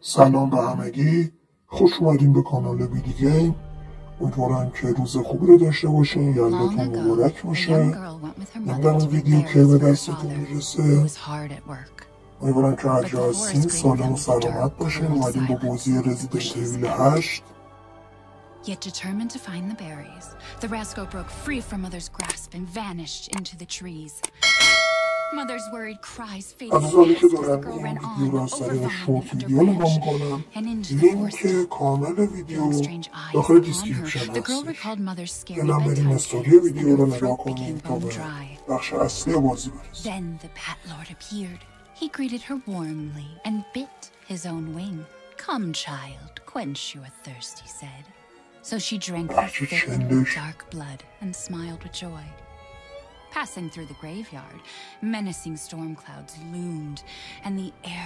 سلام به همگی، خوش اومدین به کانال بیدی گیم. امیدوارم که روز خوبی رو داشته باشین، یلداتون مبارک باشه. نمیدونم این ویدیو که به دستتون میرسه، امیدوارم که هر جا هستین سالم و سلامت باشین. اومدیم با بازی رزیدنت ایویل 8. Yet determined to find the berries, the rascal broke free from Mother's grasp and vanished into the trees. Mother's worried cries faded fast as the girl ran on, overwhelming under branch and into the forest. Feeling strange eyes upon her, the girl recalled Mother's scary bedtime tales, and her throat became bone dry. Then the Bat Lord appeared. He greeted her warmly and bit his own wing. "Come, child, quench your thirst," he said. So she drank the thick, dark blood and smiled with joy. Passing through the graveyard, menacing storm clouds loomed, and the air